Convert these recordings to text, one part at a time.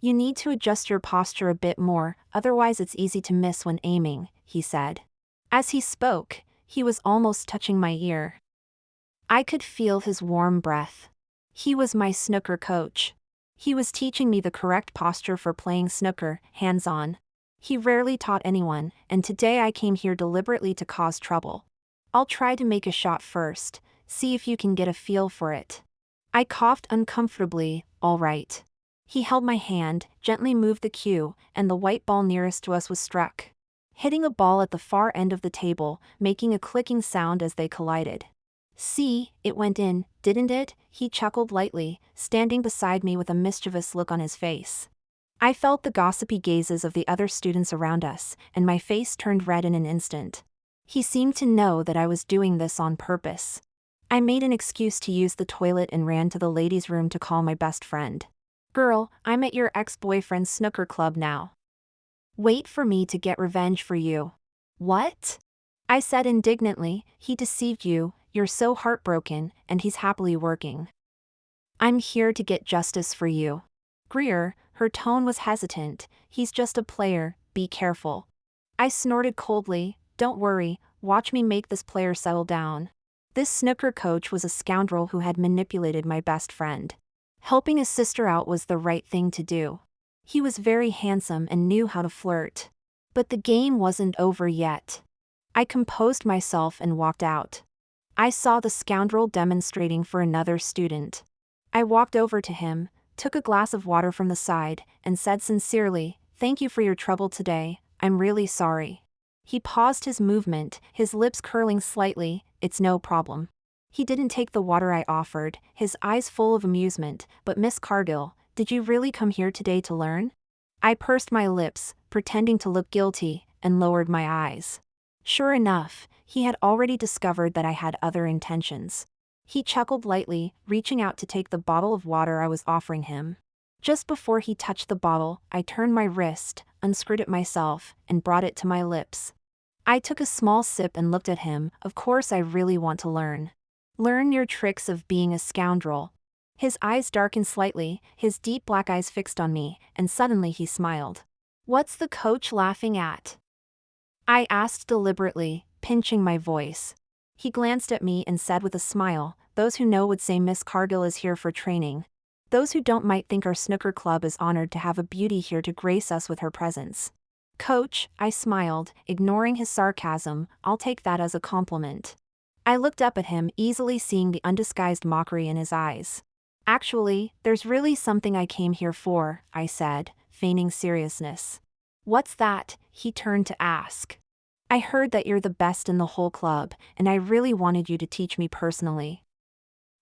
You need to adjust your posture a bit more, otherwise it's easy to miss when aiming, he said. As he spoke, he was almost touching my ear. I could feel his warm breath. He was my snooker coach. He was teaching me the correct posture for playing snooker, hands-on. He rarely taught anyone, and today I came here deliberately to cause trouble. I'll try to make a shot first, see if you can get a feel for it. I coughed uncomfortably. All right. He held my hand, gently moved the cue, and the white ball nearest to us was struck, hitting a ball at the far end of the table, making a clicking sound as they collided. See, it went in, didn't it? He chuckled lightly, standing beside me with a mischievous look on his face. I felt the gossipy gazes of the other students around us, and my face turned red in an instant. He seemed to know that I was doing this on purpose. I made an excuse to use the toilet and ran to the ladies' room to call my best friend. Girl, I'm at your ex-boyfriend's snooker club now. Wait for me to get revenge for you. What? I said indignantly. He deceived you, you're so heartbroken, and he's happily working. I'm here to get justice for you. Greer, her tone was hesitant. He's just a player, be careful. I snorted coldly. Don't worry, watch me make this player settle down. This snooker coach was a scoundrel who had manipulated my best friend. Helping his sister out was the right thing to do. He was very handsome and knew how to flirt. But the game wasn't over yet. I composed myself and walked out. I saw the scoundrel demonstrating for another student. I walked over to him, took a glass of water from the side, and said sincerely, "Thank you for your trouble today, I'm really sorry." He paused his movement, his lips curling slightly. "It's no problem." He didn't take the water I offered, his eyes full of amusement. "But Miss Cargill, did you really come here today to learn?" I pursed my lips, pretending to look guilty, and lowered my eyes. Sure enough, he had already discovered that I had other intentions. He chuckled lightly, reaching out to take the bottle of water I was offering him. Just before he touched the bottle, I turned my wrist, unscrewed it myself, and brought it to my lips. I took a small sip and looked at him. Of course I really want to learn. Learn your tricks of being a scoundrel. His eyes darkened slightly, his deep black eyes fixed on me, and suddenly he smiled. What's the coach laughing at? I asked deliberately, pinching my voice. He glanced at me and said with a smile, "Those who know would say Miss Cargill is here for training. Those who don't might think our snooker club is honored to have a beauty here to grace us with her presence." Coach, I smiled, ignoring his sarcasm. I'll take that as a compliment. I looked up at him, easily seeing the undisguised mockery in his eyes. Actually, there's really something I came here for, I said, feigning seriousness. What's that? He turned to ask. I heard that you're the best in the whole club, and I really wanted you to teach me personally.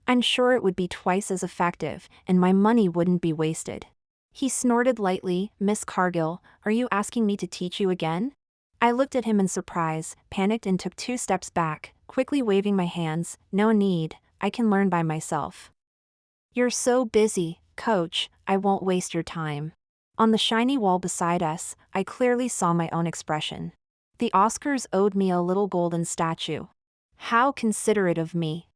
I'm sure it would be twice as effective, and my money wouldn't be wasted. He snorted lightly. Miss Cargill, are you asking me to teach you again? I looked at him in surprise, panicked and took 2 steps back, quickly waving my hands. No need, I can learn by myself. You're so busy, coach, I won't waste your time. On the shiny wall beside us, I clearly saw my own expression. The Oscars owed me a little golden statue. How considerate of me.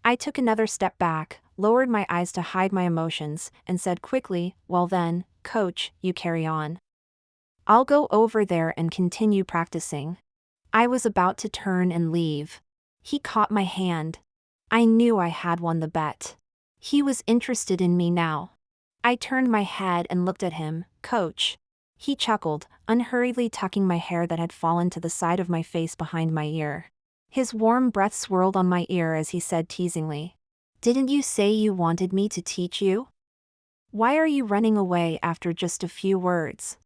I took another step back, lowered my eyes to hide my emotions, and said quickly, well then, coach, you carry on. I'll go over there and continue practicing. I was about to turn and leave. He caught my hand. I knew I had won the bet. He was interested in me now. I turned my head and looked at him. Coach. He chuckled, unhurriedly tucking my hair that had fallen to the side of my face behind my ear. His warm breath swirled on my ear as he said teasingly, "Didn't you say you wanted me to teach you? Why are you running away after just a few words?"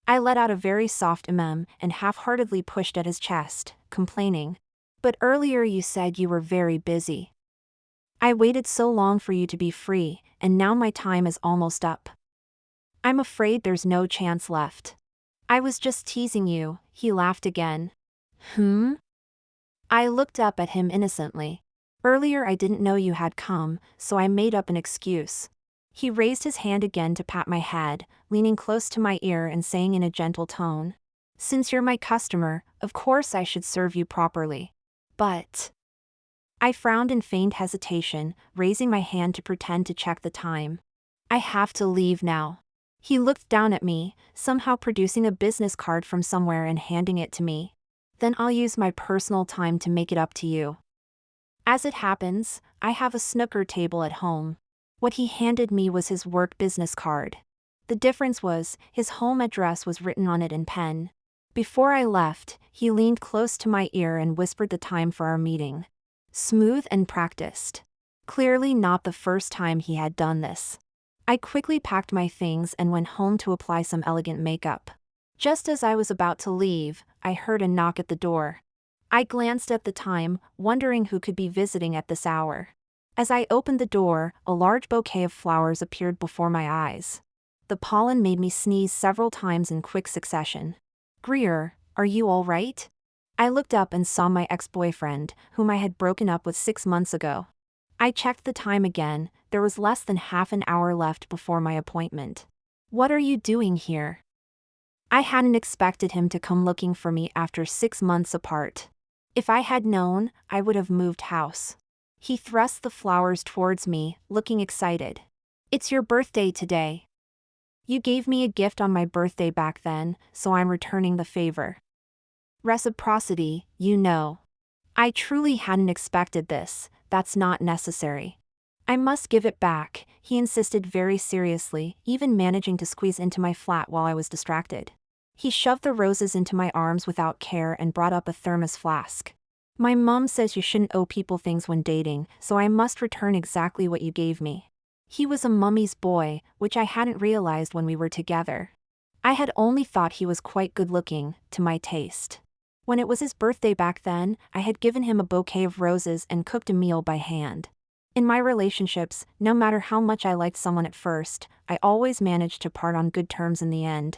I let out a very soft and half-heartedly pushed at his chest, complaining. "But earlier you said you were very busy. I waited so long for you to be free, and now my time is almost up. I'm afraid there's no chance left." I was just teasing you, he laughed again. I looked up at him innocently. Earlier I didn't know you had come, so I made up an excuse. He raised his hand again to pat my head, leaning close to my ear and saying in a gentle tone, "Since you're my customer, of course I should serve you properly. But..." I frowned in feigned hesitation, raising my hand to pretend to check the time. "I have to leave now." He looked down at me, somehow producing a business card from somewhere and handing it to me. Then I'll use my personal time to make it up to you. As it happens, I have a snooker table at home. What he handed me was his work business card. The difference was, his home address was written on it in pen. Before I left, he leaned close to my ear and whispered the time for our meeting. Smooth and practiced. Clearly not the first time he had done this. I quickly packed my things and went home to apply some elegant makeup. Just as I was about to leave, I heard a knock at the door. I glanced at the time, wondering who could be visiting at this hour. As I opened the door, a large bouquet of flowers appeared before my eyes. The pollen made me sneeze several times in quick succession. Greer, are you all right? I looked up and saw my ex-boyfriend, whom I had broken up with 6 months ago. I checked the time again. There was less than half an hour left before my appointment. What are you doing here? I hadn't expected him to come looking for me after 6 months apart. If I had known, I would have moved house. He thrust the flowers towards me, looking excited. It's your birthday today. You gave me a gift on my birthday back then, so I'm returning the favor. Reciprocity, you know. I truly hadn't expected this. That's not necessary. I must give it back, he insisted very seriously, even managing to squeeze into my flat while I was distracted. He shoved the roses into my arms without care and brought up a thermos flask. My mom says you shouldn't owe people things when dating, so I must return exactly what you gave me. He was a mummy's boy, which I hadn't realized when we were together. I had only thought he was quite good-looking, to my taste. When it was his birthday back then, I had given him a bouquet of roses and cooked a meal by hand. In my relationships, no matter how much I liked someone at first, I always managed to part on good terms in the end.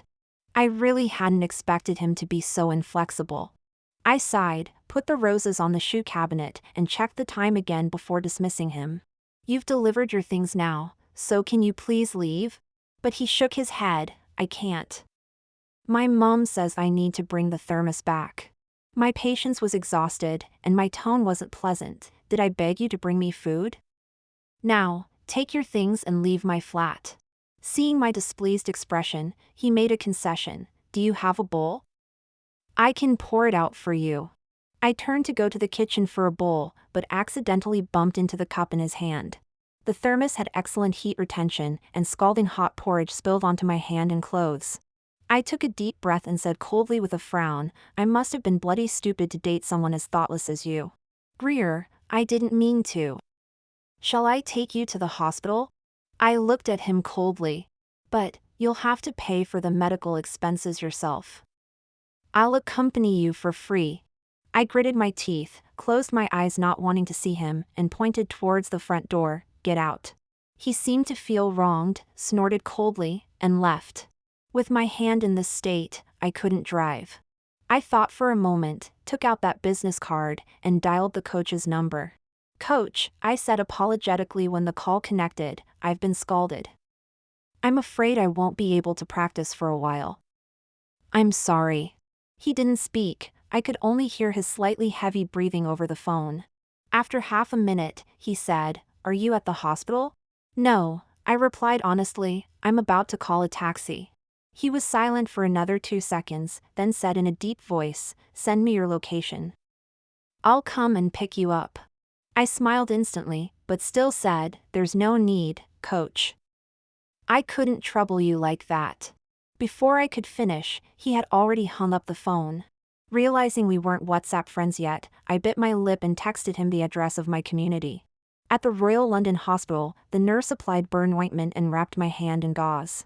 I really hadn't expected him to be so inflexible. I sighed, put the roses on the shoe cabinet, and checked the time again before dismissing him. You've delivered your things now, so can you please leave? But he shook his head. I can't. My mom says I need to bring the thermos back. My patience was exhausted, and my tone wasn't pleasant. Did I beg you to bring me food? Now, take your things and leave my flat. Seeing my displeased expression, he made a concession. Do you have a bowl? I can pour it out for you. I turned to go to the kitchen for a bowl, but accidentally bumped into the cup in his hand. The thermos had excellent heat retention, and scalding hot porridge spilled onto my hand and clothes. I took a deep breath and said coldly with a frown, I must have been bloody stupid to date someone as thoughtless as you. Greer, I didn't mean to. Shall I take you to the hospital? I looked at him coldly. But, you'll have to pay for the medical expenses yourself. I'll accompany you for free. I gritted my teeth, closed my eyes not wanting to see him, and pointed towards the front door. Get out. He seemed to feel wronged, snorted coldly, and left. With my hand in this state, I couldn't drive. I thought for a moment, took out that business card, and dialed the coach's number. Coach, I said apologetically when the call connected, I've been scalded. I'm afraid I won't be able to practice for a while. I'm sorry. He didn't speak. I could only hear his slightly heavy breathing over the phone. After half a minute, he said, Are you at the hospital? No, I replied honestly, I'm about to call a taxi. He was silent for another 2 seconds, then said in a deep voice, Send me your location. I'll come and pick you up. I smiled instantly, but still said, There's no need, coach. I couldn't trouble you like that. Before I could finish, he had already hung up the phone. Realizing we weren't WhatsApp friends yet, I bit my lip and texted him the address of my community. At the Royal London Hospital, the nurse applied burn ointment and wrapped my hand in gauze.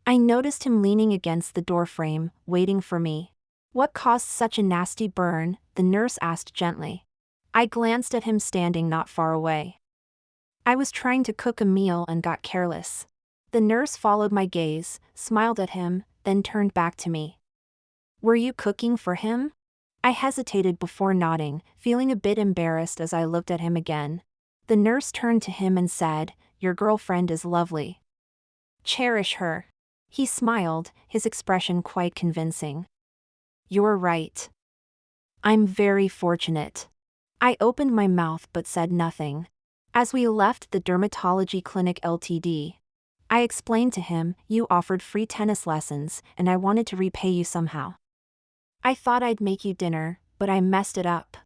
I noticed him leaning against the doorframe, waiting for me. What caused such a nasty burn? The nurse asked gently. I glanced at him standing not far away. I was trying to cook a meal and got careless. The nurse followed my gaze, smiled at him, then turned back to me. Were you cooking for him? I hesitated before nodding, feeling a bit embarrassed as I looked at him again. The nurse turned to him and said, Your girlfriend is lovely. Cherish her. He smiled, his expression quite convincing. You're right. I'm very fortunate. I opened my mouth but said nothing. As we left the dermatology clinic Ltd. I explained to him, you offered free tennis lessons, and I wanted to repay you somehow. I thought I'd make you dinner, but I messed it up.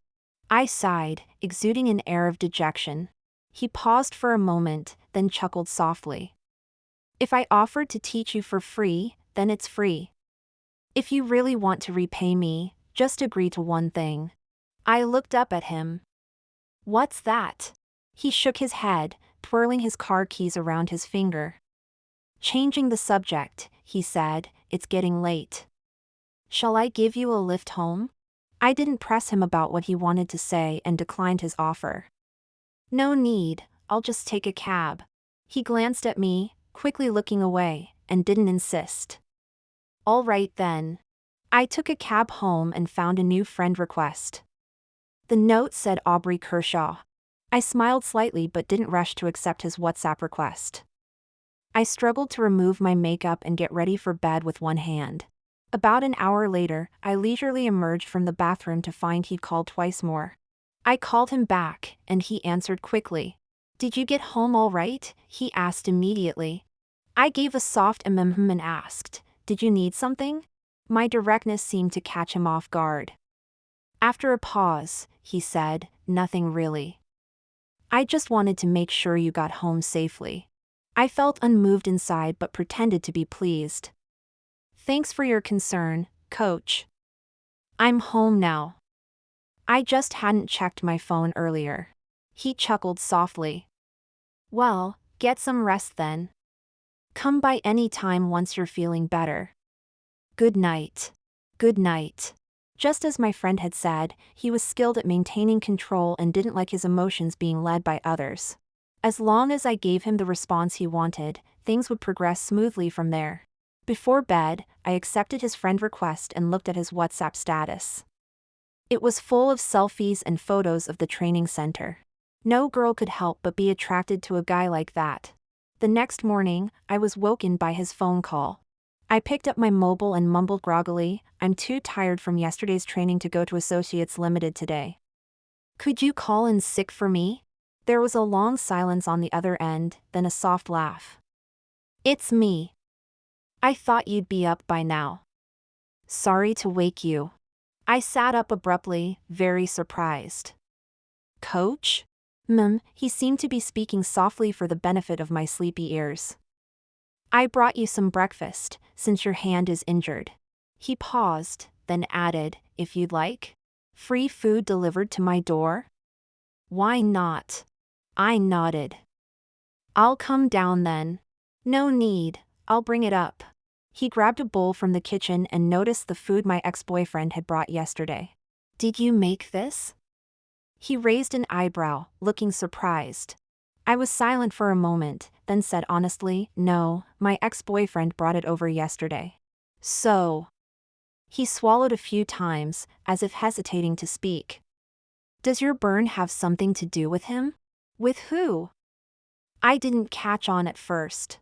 I sighed, exuding an air of dejection. He paused for a moment, then chuckled softly. If I offered to teach you for free, then it's free. If you really want to repay me, just agree to one thing. I looked up at him. What's that? He shook his head, twirling his car keys around his finger. Changing the subject, he said, it's getting late. Shall I give you a lift home? I didn't press him about what he wanted to say and declined his offer. No need, I'll just take a cab. He glanced at me, quickly looking away, and didn't insist. All right then. I took a cab home and found a new friend request. The note said Aubrey Kershaw. I smiled slightly but didn't rush to accept his WhatsApp request. I struggled to remove my makeup and get ready for bed with one hand. About an hour later, I leisurely emerged from the bathroom to find he'd called twice more. I called him back, and he answered quickly. Did you get home all right? He asked immediately. I gave a soft and asked, did you need something? My directness seemed to catch him off guard. After a pause, he said, nothing really. I just wanted to make sure you got home safely. I felt unmoved inside but pretended to be pleased. Thanks for your concern, coach. I'm home now. I just hadn't checked my phone earlier. He chuckled softly. Well, get some rest then. Come by any time once you're feeling better. Good night. Good night. Just as my friend had said, he was skilled at maintaining control and didn't like his emotions being led by others. As long as I gave him the response he wanted, things would progress smoothly from there. Before bed, I accepted his friend request and looked at his WhatsApp status. It was full of selfies and photos of the training center. No girl could help but be attracted to a guy like that. The next morning, I was woken by his phone call. I picked up my mobile and mumbled groggily, I'm too tired from yesterday's training to go to Associates Limited today. Could you call in sick for me? There was a long silence on the other end, then a soft laugh. It's me. I thought you'd be up by now. Sorry to wake you. I sat up abruptly, very surprised. Coach? He seemed to be speaking softly for the benefit of my sleepy ears. I brought you some breakfast, since your hand is injured. He paused, then added, if you'd like. Free food delivered to my door? Why not? I nodded. I'll come down then. No need, I'll bring it up. He grabbed a bowl from the kitchen and noticed the food my ex-boyfriend had brought yesterday. Did you make this? He raised an eyebrow, looking surprised. I was silent for a moment, then said honestly, no, my ex-boyfriend brought it over yesterday. So. He swallowed a few times, as if hesitating to speak. Does your burn have something to do with him? With who? I didn't catch on at first.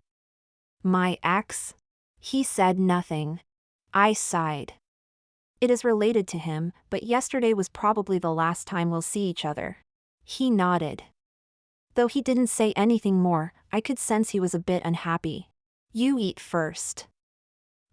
My ex? He said nothing. I sighed. It is related to him, but yesterday was probably the last time we'll see each other. He nodded. Though he didn't say anything more, I could sense he was a bit unhappy. You eat first.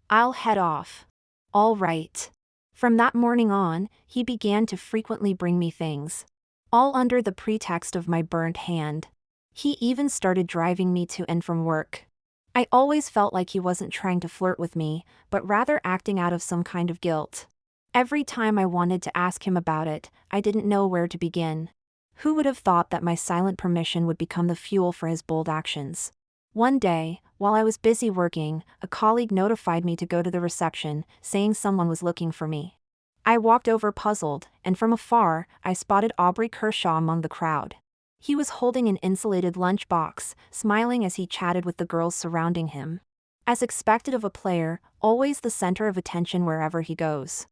I'll head off. All right. From that morning on, he began to frequently bring me things. All under the pretext of my burnt hand. He even started driving me to and from work. I always felt like he wasn't trying to flirt with me, but rather acting out of some kind of guilt. Every time I wanted to ask him about it, I didn't know where to begin. Who would have thought that my silent permission would become the fuel for his bold actions? One day, while I was busy working, a colleague notified me to go to the reception, saying someone was looking for me. I walked over puzzled, and from afar, I spotted Aubrey Kershaw among the crowd. He was holding an insulated lunchbox, smiling as he chatted with the girls surrounding him. As expected of a player, always the center of attention wherever he goes.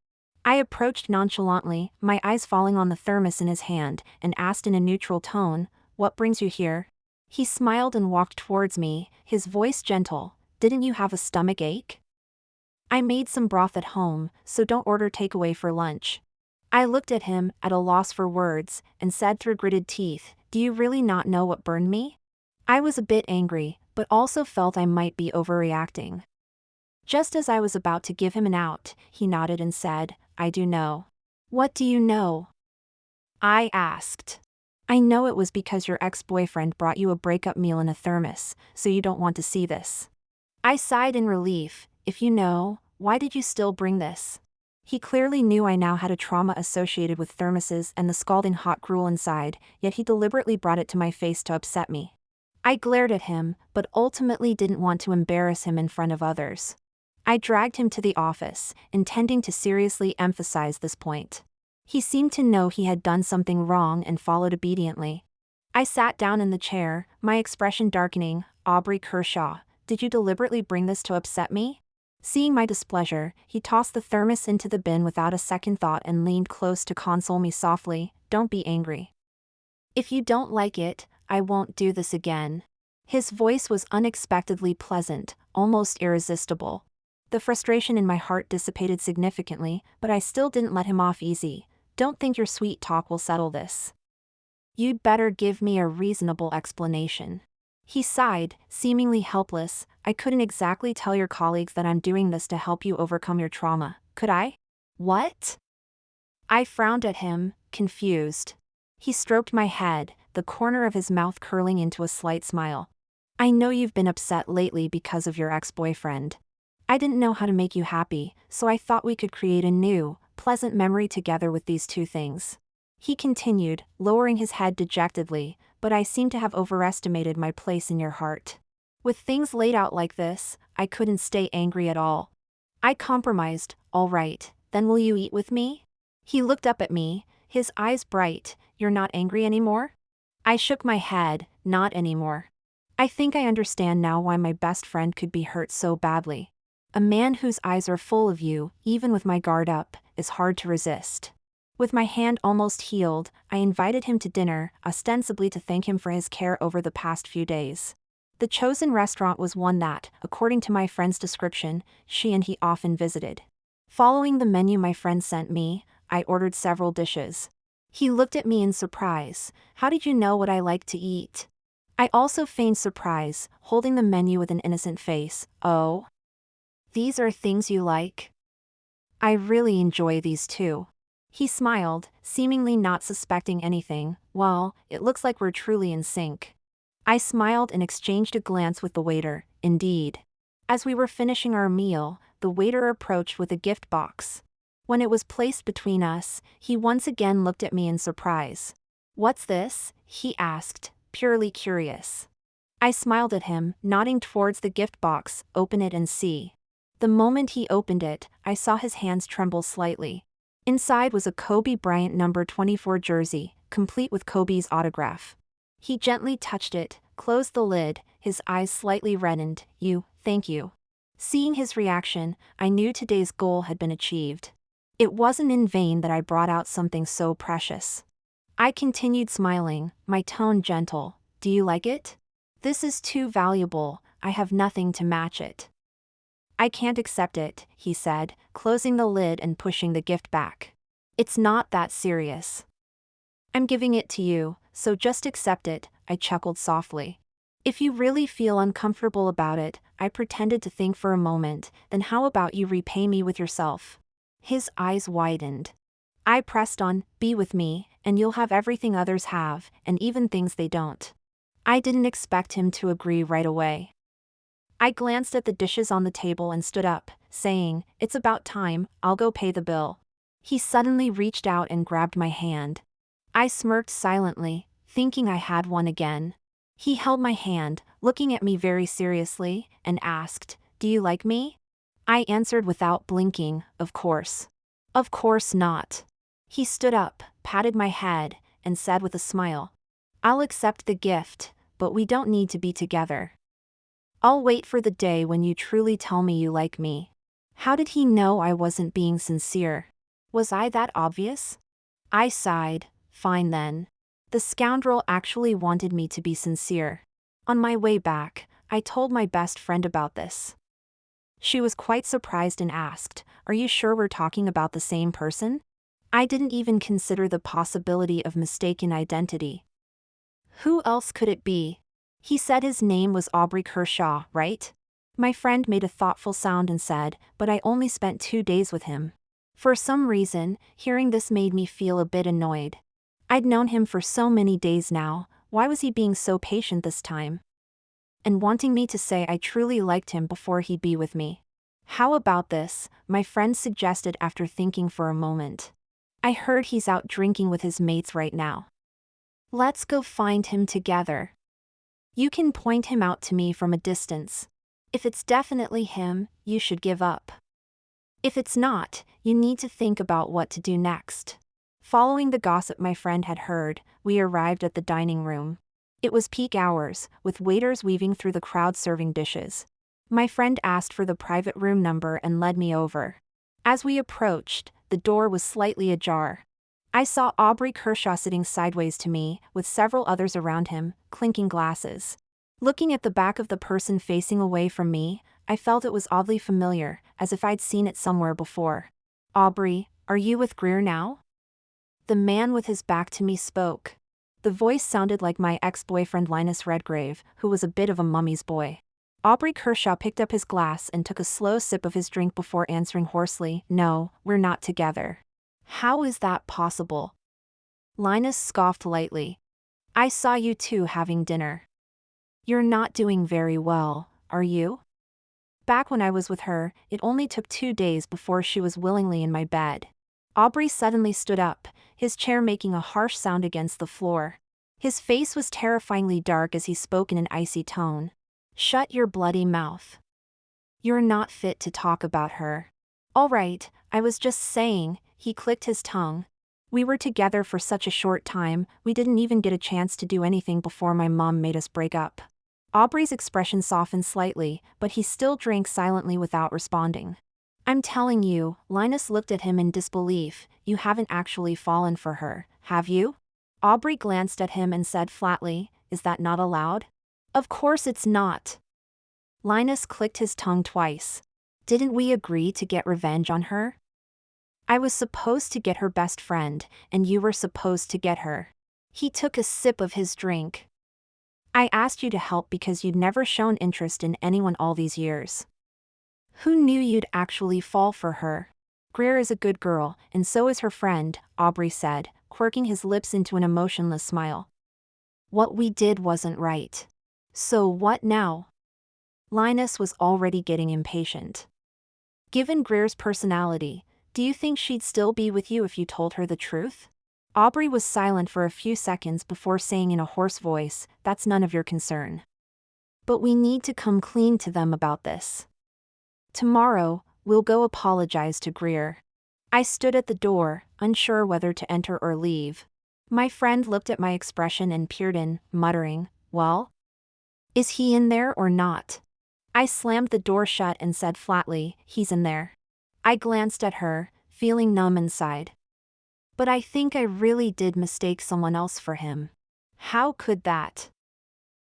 I approached nonchalantly, my eyes falling on the thermos in his hand, and asked in a neutral tone, "What brings you here?" He smiled and walked towards me, his voice gentle. "Didn't you have a stomach ache? I made some broth at home, so don't order takeaway for lunch." I looked at him, at a loss for words, and said through gritted teeth, "Do you really not know what burned me?" I was a bit angry, but also felt I might be overreacting. Just as I was about to give him an out, he nodded and said, "I do know." "What do you know?" I asked. "I know it was because your ex-boyfriend brought you a breakup meal in a thermos, so you don't want to see this." I sighed in relief. "If you know, why did you still bring this?" He clearly knew I now had a trauma associated with thermoses and the scalding hot gruel inside, yet he deliberately brought it to my face to upset me. I glared at him, but ultimately didn't want to embarrass him in front of others. I dragged him to the office, intending to seriously emphasize this point. He seemed to know he had done something wrong and followed obediently. I sat down in the chair, my expression darkening. "Aubrey Kershaw, did you deliberately bring this to upset me?" Seeing my displeasure, he tossed the thermos into the bin without a second thought and leaned close to console me softly. "Don't be angry. If you don't like it, I won't do this again." His voice was unexpectedly pleasant, almost irresistible. The frustration in my heart dissipated significantly, but I still didn't let him off easy. "Don't think your sweet talk will settle this. You'd better give me a reasonable explanation." He sighed, seemingly helpless. "I couldn't exactly tell your colleagues that I'm doing this to help you overcome your trauma, could I?" "What?" I frowned at him, confused. He stroked my head, the corner of his mouth curling into a slight smile. "I know you've been upset lately because of your ex-boyfriend. I didn't know how to make you happy, so I thought we could create a new, pleasant memory together with these two things." He continued, lowering his head dejectedly, "But I seem to have overestimated my place in your heart. With things laid out like this, I couldn't stay angry at all. I compromised. All right, then will you eat with me?" He looked up at me, his eyes bright. "You're not angry anymore?" I shook my head. "Not anymore. I think I understand now why my best friend could be hurt so badly. A man whose eyes are full of you, even with my guard up, is hard to resist." With my hand almost healed, I invited him to dinner, ostensibly to thank him for his care over the past few days. The chosen restaurant was one that, according to my friend's description, she and he often visited. Following the menu my friend sent me, I ordered several dishes. He looked at me in surprise. "How did you know what I like to eat?" I also feigned surprise, holding the menu with an innocent face. "Oh? These are things you like? I really enjoy these too." He smiled, seemingly not suspecting anything. "Well, it looks like we're truly in sync." I smiled and exchanged a glance with the waiter. Indeed. As we were finishing our meal, the waiter approached with a gift box. When it was placed between us, he once again looked at me in surprise. "What's this?" he asked, purely curious. I smiled at him, nodding towards the gift box. "Open it and see." The moment he opened it, I saw his hands tremble slightly. Inside was a Kobe Bryant number 24 jersey, complete with Kobe's autograph. He gently touched it, closed the lid, his eyes slightly reddened. Thank you." Seeing his reaction, I knew today's goal had been achieved. It wasn't in vain that I brought out something so precious. I continued smiling, my tone gentle. "Do you like it?" "This is too valuable, I have nothing to match it." "I can't accept it," he said, closing the lid and pushing the gift back. "It's not that serious. I'm giving it to you, so just accept it," I chuckled softly. "If you really feel uncomfortable about it," I pretended to think for a moment, "then how about you repay me with yourself?" His eyes widened. I pressed on. "Be with me, and you'll have everything others have, and even things they don't." I didn't expect him to agree right away. I glanced at the dishes on the table and stood up, saying, "It's about time, I'll go pay the bill." He suddenly reached out and grabbed my hand. I smirked silently, thinking I had won again. He held my hand, looking at me very seriously, and asked, "Do you like me?" I answered without blinking, "Of course." "Of course not." He stood up, patted my head, and said with a smile, "I'll accept the gift, but we don't need to be together. I'll wait for the day when you truly tell me you like me." How did he know I wasn't being sincere? Was I that obvious? I sighed. Fine then. The scoundrel actually wanted me to be sincere. On my way back, I told my best friend about this. She was quite surprised and asked, "Are you sure we're talking about the same person?" I didn't even consider the possibility of mistaken identity. Who else could it be? He said his name was Aubrey Kershaw, right? My friend made a thoughtful sound and said, but I only spent 2 days with him. For some reason, hearing this made me feel a bit annoyed. I'd known him for so many days now, why was he being so patient this time? And wanting me to say I truly liked him before he'd be with me. How about this? My friend suggested after thinking for a moment. I heard he's out drinking with his mates right now. Let's go find him together. You can point him out to me from a distance. If it's definitely him, you should give up. If it's not, you need to think about what to do next. Following the gossip my friend had heard, we arrived at the dining room. It was peak hours, with waiters weaving through the crowd serving dishes. My friend asked for the private room number and led me over. As we approached, the door was slightly ajar. I saw Aubrey Kershaw sitting sideways to me, with several others around him, clinking glasses. Looking at the back of the person facing away from me, I felt it was oddly familiar, as if I'd seen it somewhere before. Aubrey, are you with Greer now? The man with his back to me spoke. The voice sounded like my ex-boyfriend Linus Redgrave, who was a bit of a mummy's boy. Aubrey Kershaw picked up his glass and took a slow sip of his drink before answering hoarsely, "No, we're not together." How is that possible? Linus scoffed lightly. I saw you two having dinner. You're not doing very well, are you? Back when I was with her, it only took 2 days before she was willingly in my bed. Aubrey suddenly stood up, his chair making a harsh sound against the floor. His face was terrifyingly dark as he spoke in an icy tone. Shut your bloody mouth. You're not fit to talk about her. All right, I was just saying, he clicked his tongue. We were together for such a short time, we didn't even get a chance to do anything before my mom made us break up. Aubrey's expression softened slightly, but he still drank silently without responding. I'm telling you, Linus looked at him in disbelief, you haven't actually fallen for her, have you? Aubrey glanced at him and said flatly, is that not allowed? Of course it's not. Linus clicked his tongue twice. Didn't we agree to get revenge on her? I was supposed to get her best friend, and you were supposed to get her. He took a sip of his drink. I asked you to help because you'd never shown interest in anyone all these years. Who knew you'd actually fall for her? Greer is a good girl, and so is her friend, Aubrey said, quirking his lips into an emotionless smile. What we did wasn't right. So what now? Linus was already getting impatient. Given Greer's personality, do you think she'd still be with you if you told her the truth? Aubrey was silent for a few seconds before saying in a hoarse voice, that's none of your concern. But we need to come clean to them about this. Tomorrow, we'll go apologize to Greer. I stood at the door, unsure whether to enter or leave. My friend looked at my expression and peered in, muttering, well? Is he in there or not? I slammed the door shut and said flatly, he's in there. I glanced at her, feeling numb inside. But I think I really did mistake someone else for him. How could that?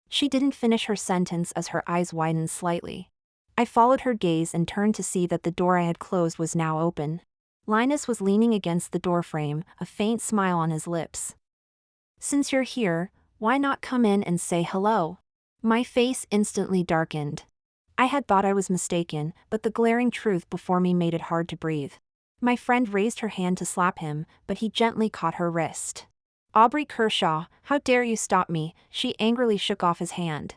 She didn't finish her sentence as her eyes widened slightly. I followed her gaze and turned to see that the door I had closed was now open. Linus was leaning against the doorframe, a faint smile on his lips. Since you're here, why not come in and say hello? My face instantly darkened. I had thought I was mistaken, but the glaring truth before me made it hard to breathe. My friend raised her hand to slap him, but he gently caught her wrist. Aubrey Kershaw, how dare you stop me? She angrily shook off his hand.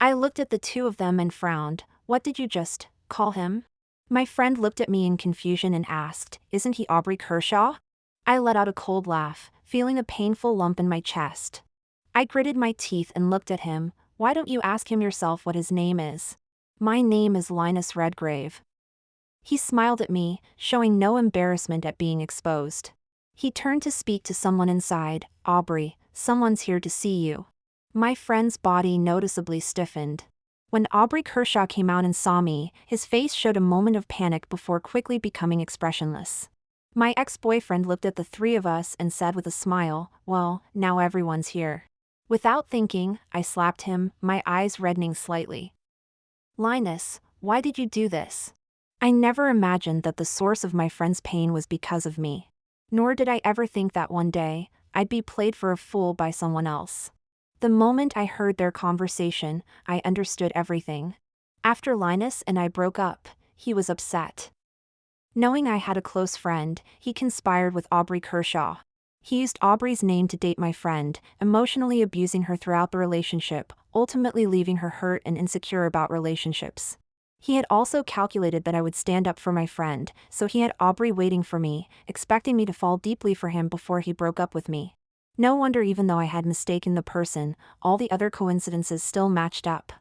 I looked at the two of them and frowned. What did you just call him? My friend looked at me in confusion and asked, isn't he Aubrey Kershaw? I let out a cold laugh, feeling a painful lump in my chest. I gritted my teeth and looked at him. Why don't you ask him yourself what his name is? My name is Linus Redgrave. He smiled at me, showing no embarrassment at being exposed. He turned to speak to someone inside. Aubrey, someone's here to see you. My friend's body noticeably stiffened. When Aubrey Kershaw came out and saw me, his face showed a moment of panic before quickly becoming expressionless. My ex-boyfriend looked at the three of us and said with a smile, well, now everyone's here. Without thinking, I slapped him, my eyes reddening slightly. Linus, why did you do this? I never imagined that the source of my friend's pain was because of me. Nor did I ever think that one day, I'd be played for a fool by someone else. The moment I heard their conversation, I understood everything. After Linus and I broke up, he was upset. Knowing I had a close friend, he conspired with Aubrey Kershaw. He used Aubrey's name to date my friend, emotionally abusing her throughout the relationship, ultimately leaving her hurt and insecure about relationships. He had also calculated that I would stand up for my friend, so he had Aubrey waiting for me, expecting me to fall deeply for him before he broke up with me. No wonder, even though I had mistaken the person, all the other coincidences still matched up.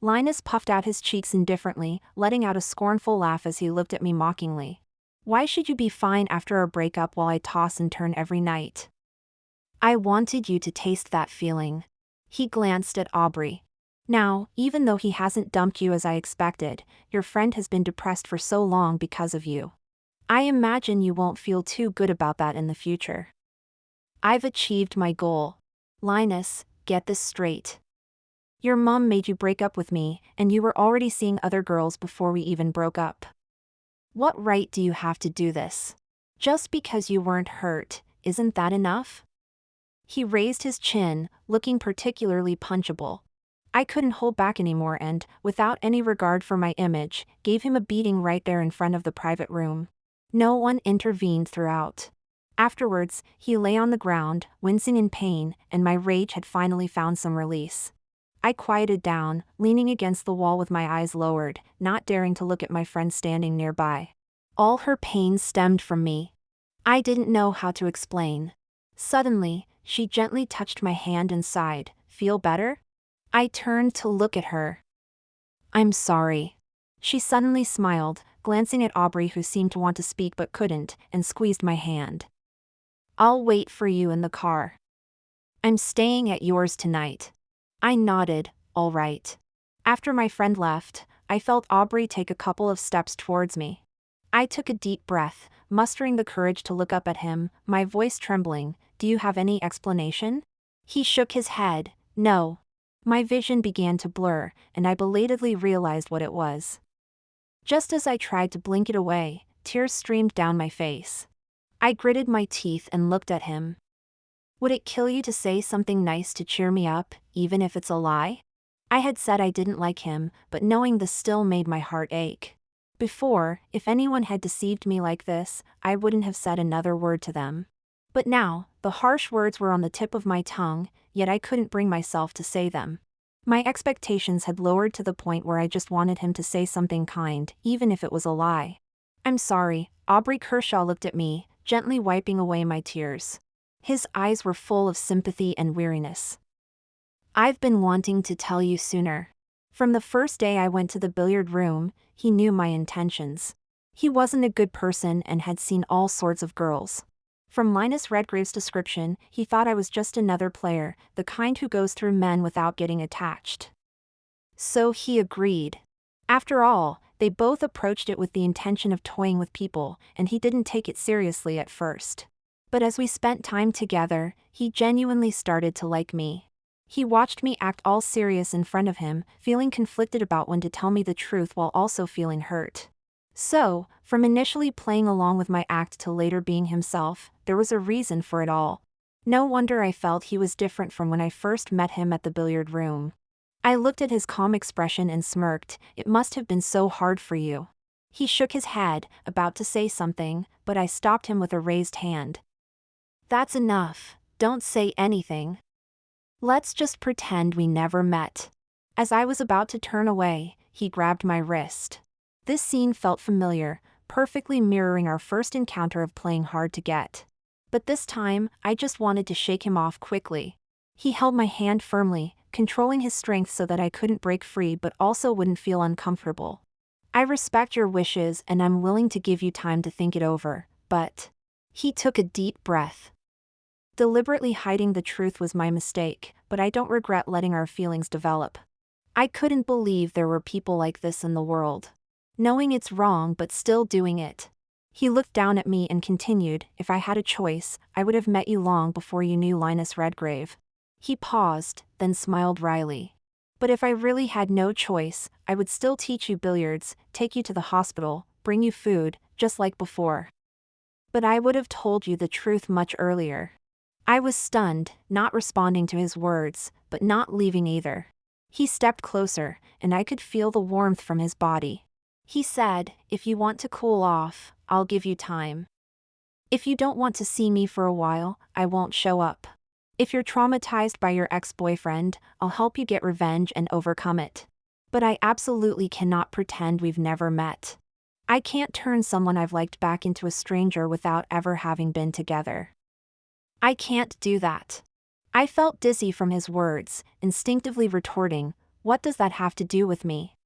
Linus puffed out his cheeks indifferently, letting out a scornful laugh as he looked at me mockingly. Why should you be fine after our breakup while I toss and turn every night? I wanted you to taste that feeling. He glanced at Aubrey. Now, even though he hasn't dumped you as I expected, your friend has been depressed for so long because of you. I imagine you won't feel too good about that in the future. I've achieved my goal. Linus, get this straight. Your mom made you break up with me, and you were already seeing other girls before we even broke up. What right do you have to do this? Just because you weren't hurt, isn't that enough? He raised his chin, looking particularly punchable. I couldn't hold back anymore and, without any regard for my image, gave him a beating right there in front of the private room. No one intervened throughout. Afterwards, he lay on the ground, wincing in pain, and my rage had finally found some release. I quieted down, leaning against the wall with my eyes lowered, not daring to look at my friend standing nearby. All her pain stemmed from me. I didn't know how to explain. Suddenly, she gently touched my hand and sighed, "Feel better?" I turned to look at her. "I'm sorry." She suddenly smiled, glancing at Aubrey, who seemed to want to speak but couldn't, and squeezed my hand. "I'll wait for you in the car. I'm staying at yours tonight." I nodded, "All right." After my friend left, I felt Aubrey take a couple of steps towards me. I took a deep breath, mustering the courage to look up at him, my voice trembling. "Do you have any explanation?" He shook his head. "No." My vision began to blur, and I belatedly realized what it was. Just as I tried to blink it away, tears streamed down my face. I gritted my teeth and looked at him. "Would it kill you to say something nice to cheer me up, even if it's a lie?" I had said I didn't like him, but knowing this still made my heart ache. Before, if anyone had deceived me like this, I wouldn't have said another word to them. But now, the harsh words were on the tip of my tongue, yet I couldn't bring myself to say them. My expectations had lowered to the point where I just wanted him to say something kind, even if it was a lie. "I'm sorry." Aubrey Kershaw looked at me, gently wiping away my tears. His eyes were full of sympathy and weariness. "I've been wanting to tell you sooner. From the first day I went to the billiard room, he knew my intentions. He wasn't a good person and had seen all sorts of girls. From Linus Redgrave's description, he thought I was just another player, the kind who goes through men without getting attached. So he agreed. After all, they both approached it with the intention of toying with people, and he didn't take it seriously at first. But as we spent time together, he genuinely started to like me. He watched me act all serious in front of him, feeling conflicted about when to tell me the truth while also feeling hurt. So, from initially playing along with my act to later being himself, there was a reason for it all. No wonder I felt he was different from when I first met him at the billiard room. I looked at his calm expression and smirked. "It must have been so hard for you." He shook his head, about to say something, but I stopped him with a raised hand. "That's enough, don't say anything. Let's just pretend we never met." As I was about to turn away, he grabbed my wrist. This scene felt familiar, perfectly mirroring our first encounter of playing hard to get. But this time, I just wanted to shake him off quickly. He held my hand firmly, controlling his strength so that I couldn't break free but also wouldn't feel uncomfortable. "I respect your wishes and I'm willing to give you time to think it over, but..." He took a deep breath. Deliberately hiding the truth was my mistake, but I don't regret letting our feelings develop. I couldn't believe there were people like this in the world. Knowing it's wrong but still doing it. He looked down at me and continued, "If I had a choice, I would have met you long before you knew Linus Redgrave." He paused, then smiled wryly. "But if I really had no choice, I would still teach you billiards, take you to the hospital, bring you food, just like before. But I would have told you the truth much earlier." I was stunned, not responding to his words, but not leaving either. He stepped closer, and I could feel the warmth from his body. He said, "If you want to cool off, I'll give you time. If you don't want to see me for a while, I won't show up. If you're traumatized by your ex-boyfriend, I'll help you get revenge and overcome it. But I absolutely cannot pretend we've never met. I can't turn someone I've liked back into a stranger without ever having been together. I can't do that." I felt dizzy from his words, instinctively retorting, "What does that have to do with me?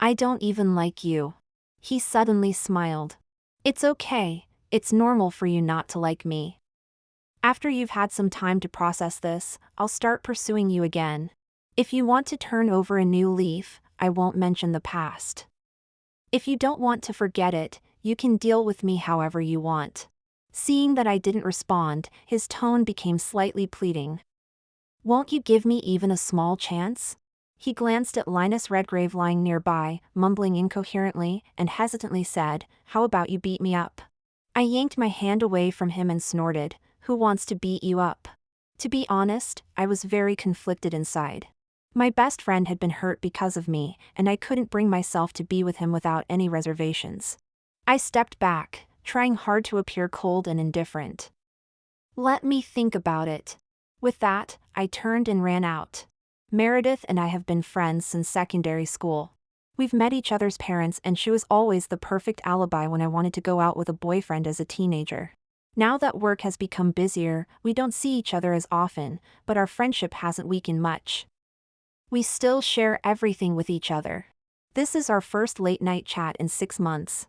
I don't even like you." He suddenly smiled. "It's okay, it's normal for you not to like me. After you've had some time to process this, I'll start pursuing you again. If you want to turn over a new leaf, I won't mention the past. If you don't want to forget it, you can deal with me however you want." Seeing that I didn't respond, his tone became slightly pleading. "Won't you give me even a small chance?" He glanced at Linus Redgrave lying nearby, mumbling incoherently, and hesitantly said, "How about you beat me up?" I yanked my hand away from him and snorted, "Who wants to beat you up?" To be honest, I was very conflicted inside. My best friend had been hurt because of me, and I couldn't bring myself to be with him without any reservations. I stepped back, trying hard to appear cold and indifferent. "Let me think about it." With that, I turned and ran out. Meredith and I have been friends since secondary school. We've met each other's parents, and she was always the perfect alibi when I wanted to go out with a boyfriend as a teenager. Now that work has become busier, we don't see each other as often, but our friendship hasn't weakened much. We still share everything with each other. This is our first late-night chat in 6 months.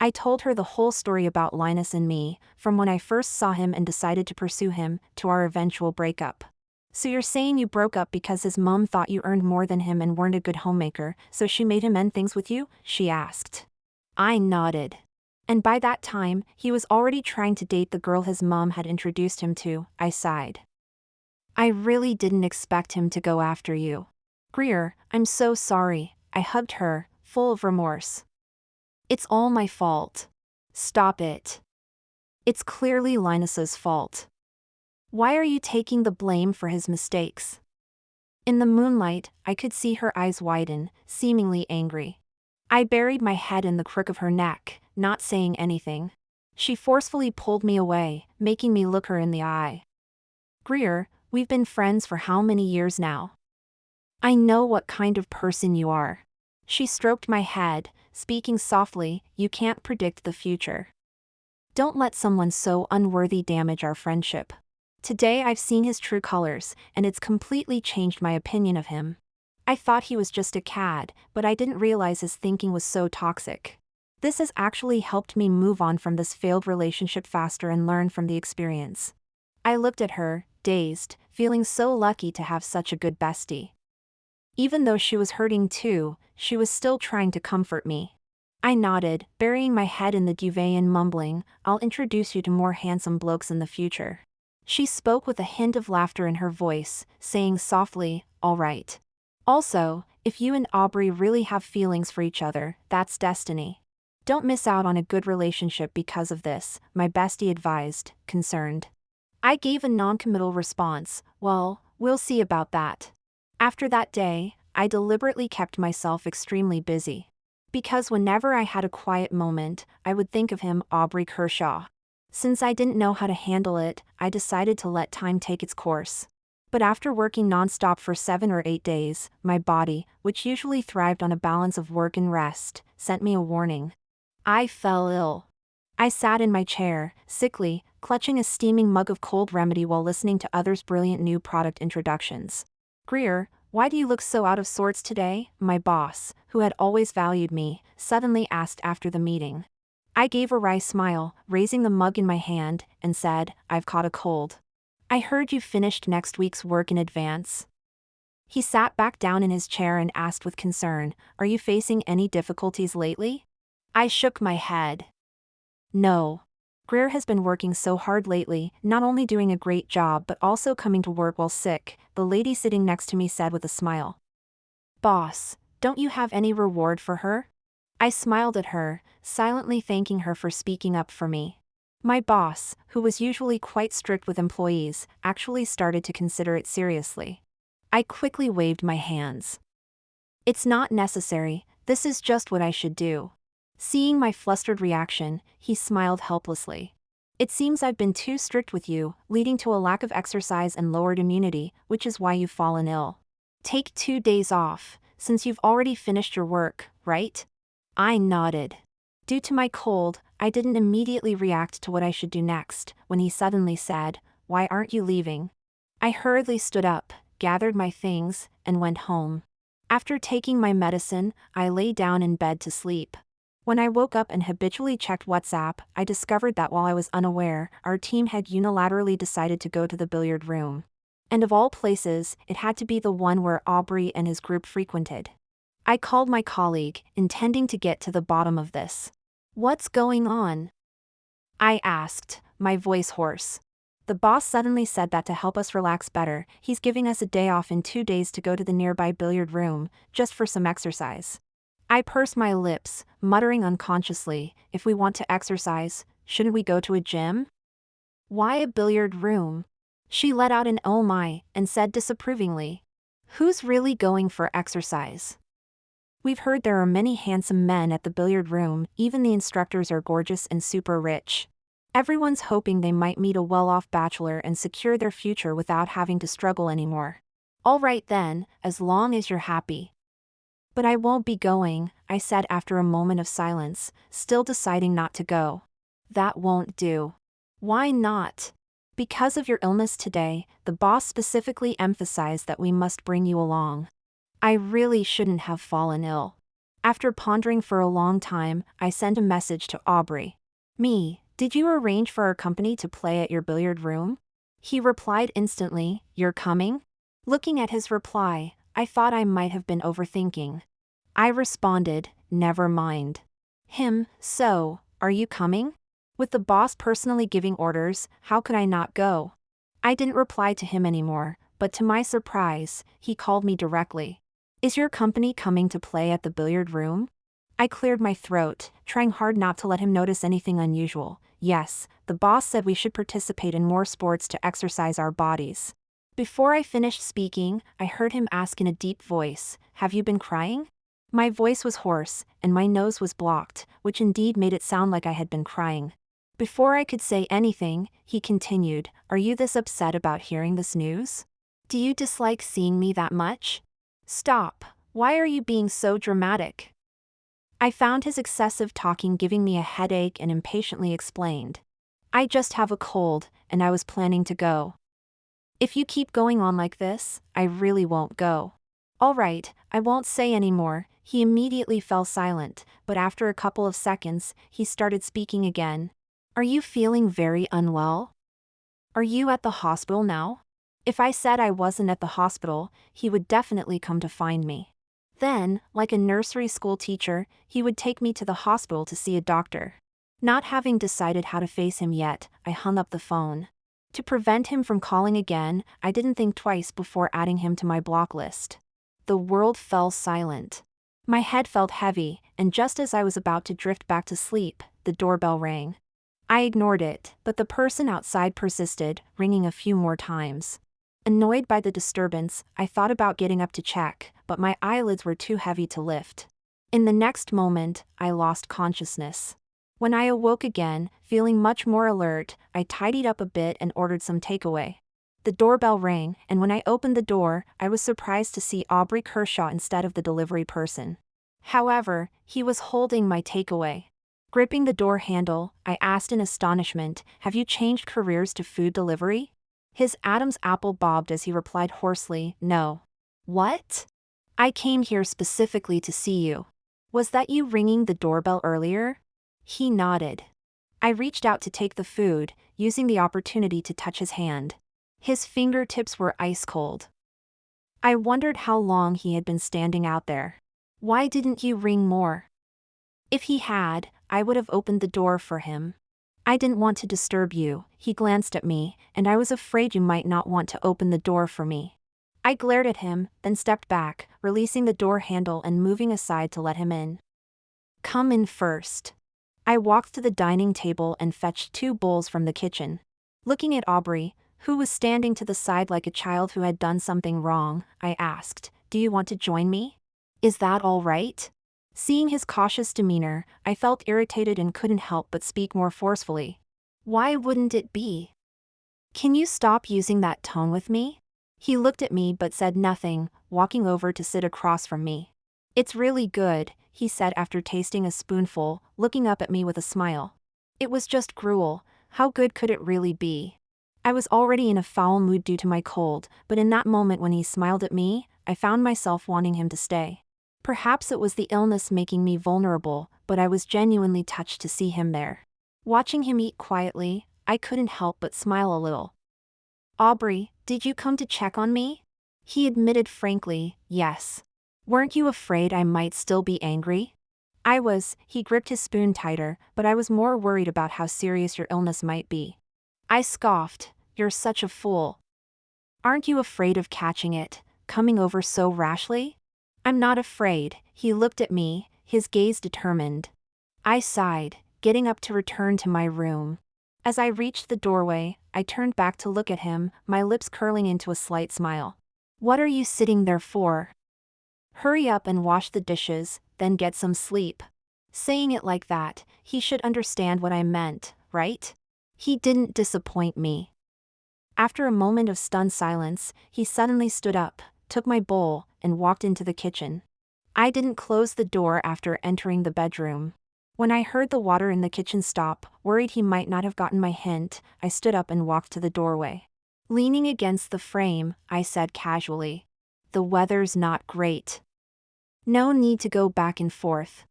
I told her the whole story about Linus and me, from when I first saw him and decided to pursue him, to our eventual breakup. "So you're saying you broke up because his mom thought you earned more than him and weren't a good homemaker, so she made him end things with you?" she asked. I nodded. "And by that time, he was already trying to date the girl his mom had introduced him to," I sighed. "I really didn't expect him to go after you. Greer, I'm so sorry," I hugged her, full of remorse. "It's all my fault." "Stop it. It's clearly Linus's fault. Why are you taking the blame for his mistakes?" In the moonlight, I could see her eyes widen, seemingly angry. I buried my head in the crook of her neck, not saying anything. She forcefully pulled me away, making me look her in the eye. "Greer, we've been friends for how many years now? I know what kind of person you are." She stroked my head, speaking softly, "You can't predict the future. Don't let someone so unworthy damage our friendship. Today I've seen his true colors, and it's completely changed my opinion of him. I thought he was just a cad, but I didn't realize his thinking was so toxic. This has actually helped me move on from this failed relationship faster and learn from the experience." I looked at her, dazed, feeling so lucky to have such a good bestie. Even though she was hurting too, she was still trying to comfort me. I nodded, burying my head in the duvet and mumbling, "I'll introduce you to more handsome blokes in the future." She spoke with a hint of laughter in her voice, saying softly, "All right. Also, if you and Aubrey really have feelings for each other, that's destiny. Don't miss out on a good relationship because of this," my bestie advised, concerned. I gave a non-committal response, "Well, we'll see about that." After that day, I deliberately kept myself extremely busy. Because whenever I had a quiet moment, I would think of him, Aubrey Kershaw. Since I didn't know how to handle it, I decided to let time take its course. But after working nonstop for 7 or 8 days, my body, which usually thrived on a balance of work and rest, sent me a warning. I fell ill. I sat in my chair, sickly, clutching a steaming mug of cold remedy while listening to others' brilliant new product introductions. "Greer, why do you look so out of sorts today?" my boss, who had always valued me, suddenly asked after the meeting. I gave a wry smile, raising the mug in my hand, and said, "I've caught a cold." "I heard you finished next week's work in advance." He sat back down in his chair and asked with concern, "Are you facing any difficulties lately?" I shook my head. "No. Greer has been working so hard lately, not only doing a great job but also coming to work while sick," the lady sitting next to me said with a smile. "Boss, don't you have any reward for her?" I smiled at her, silently thanking her for speaking up for me. My boss, who was usually quite strict with employees, actually started to consider it seriously. I quickly waved my hands. It's not necessary, this is just what I should do. Seeing my flustered reaction, he smiled helplessly. It seems I've been too strict with you, leading to a lack of exercise and lowered immunity, which is why you've fallen ill. Take 2 days off, since you've already finished your work, right? I nodded. Due to my cold, I didn't immediately react to what I should do next, when he suddenly said, "Why aren't you leaving?" I hurriedly stood up, gathered my things, and went home. After taking my medicine, I lay down in bed to sleep. When I woke up and habitually checked WhatsApp, I discovered that while I was unaware, our team had unilaterally decided to go to the billiard room. And of all places, it had to be the one where Aubrey and his group frequented. I called my colleague, intending to get to the bottom of this. "What's going on?" I asked, my voice hoarse. The boss suddenly said that to help us relax better, he's giving us a day off in 2 days to go to the nearby billiard room, just for some exercise. I pursed my lips, muttering unconsciously, if we want to exercise, shouldn't we go to a gym? Why a billiard room? She let out an "oh my," and said disapprovingly. Who's really going for exercise? We've heard there are many handsome men at the billiard room, even the instructors are gorgeous and super rich. Everyone's hoping they might meet a well-off bachelor and secure their future without having to struggle anymore. All right then, as long as you're happy. But I won't be going, I said after a moment of silence, still deciding not to go. That won't do. Why not? Because of your illness today, the boss specifically emphasized that we must bring you along. I really shouldn't have fallen ill. After pondering for a long time, I sent a message to Aubrey. Did you arrange for our company to play at your billiard room? He replied instantly, "You're coming?" Looking at his reply, I thought I might have been overthinking. I responded, "Never mind." So, are you coming? With the boss personally giving orders, how could I not go? I didn't reply to him anymore, but to my surprise, he called me directly. Is your company coming to play at the billiard room? I cleared my throat, trying hard not to let him notice anything unusual. Yes, the boss said we should participate in more sports to exercise our bodies. Before I finished speaking, I heard him ask in a deep voice, "Have you been crying?" My voice was hoarse, and my nose was blocked, which indeed made it sound like I had been crying. Before I could say anything, he continued, "Are you this upset about hearing this news? Do you dislike seeing me that much? Stop, why are you being so dramatic?" I found his excessive talking giving me a headache and impatiently explained. I just have a cold, and I was planning to go. If you keep going on like this, I really won't go. All right, I won't say any more. He immediately fell silent, but after a couple of seconds, he started speaking again. Are you feeling very unwell? Are you at the hospital now? If I said I wasn't at the hospital, he would definitely come to find me. Then, like a nursery school teacher, he would take me to the hospital to see a doctor. Not having decided how to face him yet, I hung up the phone. To prevent him from calling again, I didn't think twice before adding him to my block list. The world fell silent. My head felt heavy, and just as I was about to drift back to sleep, the doorbell rang. I ignored it, but the person outside persisted, ringing a few more times. Annoyed by the disturbance, I thought about getting up to check, but my eyelids were too heavy to lift. In the next moment, I lost consciousness. When I awoke again, feeling much more alert, I tidied up a bit and ordered some takeaway. The doorbell rang, and when I opened the door, I was surprised to see Aubrey Kershaw instead of the delivery person. However, he was holding my takeaway. Gripping the door handle, I asked in astonishment, "Have you changed careers to food delivery?" His Adam's apple bobbed as he replied hoarsely, "No." What? I came here specifically to see you. Was that you ringing the doorbell earlier? He nodded. I reached out to take the food, using the opportunity to touch his hand. His fingertips were ice cold. I wondered how long he had been standing out there. Why didn't you ring more? If he had, I would have opened the door for him. I didn't want to disturb you, he glanced at me, and I was afraid you might not want to open the door for me. I glared at him, then stepped back, releasing the door handle and moving aside to let him in. Come in first. I walked to the dining table and fetched 2 bowls from the kitchen. Looking at Aubrey, who was standing to the side like a child who had done something wrong. I asked, "Do you want to join me? Is that all right?" Seeing his cautious demeanor, I felt irritated and couldn't help but speak more forcefully. "Why wouldn't it be? Can you stop using that tone with me?" He looked at me but said nothing, walking over to sit across from me. "It's really good," he said after tasting a spoonful, looking up at me with a smile. "It was just gruel. How good could it really be?" I was already in a foul mood due to my cold, but in that moment when he smiled at me, I found myself wanting him to stay. Perhaps it was the illness making me vulnerable, but I was genuinely touched to see him there. Watching him eat quietly, I couldn't help but smile a little. "Aubrey, did you come to check on me?" He admitted frankly, "Yes. Weren't you afraid I might still be angry?" "I was." He gripped his spoon tighter, "but I was more worried about how serious your illness might be." I scoffed, "You're such a fool. Aren't you afraid of catching it, coming over so rashly?" "I'm not afraid." He looked at me, his gaze determined. I sighed, getting up to return to my room. As I reached the doorway, I turned back to look at him, my lips curling into a slight smile. "What are you sitting there for? Hurry up and wash the dishes, then get some sleep." Saying it like that, he should understand what I meant, right? He didn't disappoint me. After a moment of stunned silence, he suddenly stood up, took my bowl, and walked into the kitchen. I didn't close the door after entering the bedroom. When I heard the water in the kitchen stop, worried he might not have gotten my hint, I stood up and walked to the doorway. Leaning against the frame, I said casually, "The weather's not great. No need to go back and forth.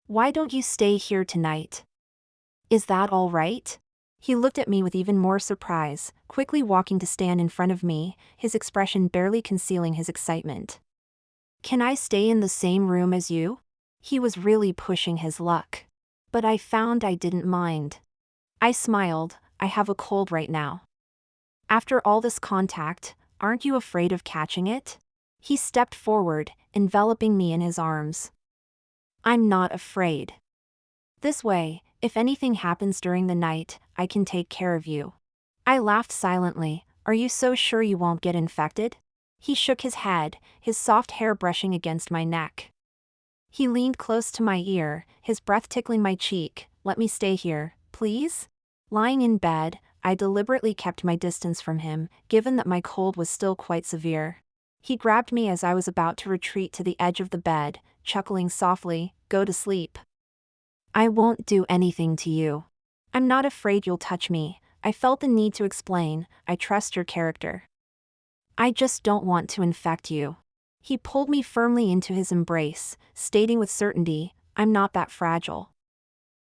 Why don't you stay here tonight? Is that all right?" He looked at me with even more surprise, quickly walking to stand in front of me, his expression barely concealing his excitement. "Can I stay in the same room as you?" He was really pushing his luck. But I found I didn't mind. I smiled, "I have a cold right now." "After all this contact, aren't you afraid of catching it?" He stepped forward, enveloping me in his arms. "I'm not afraid. This way, if anything happens during the night, I can take care of you." I laughed silently. "Are you so sure you won't get infected?" He shook his head, his soft hair brushing against my neck. He leaned close to my ear, his breath tickling my cheek. "Let me stay here, please?" Lying in bed, I deliberately kept my distance from him, given that my cold was still quite severe. He grabbed me as I was about to retreat to the edge of the bed, chuckling softly, "Go to sleep. I won't do anything to you. I'm not afraid you'll touch me." I felt the need to explain, "I trust your character. I just don't want to infect you." He pulled me firmly into his embrace, stating with certainty, "I'm not that fragile.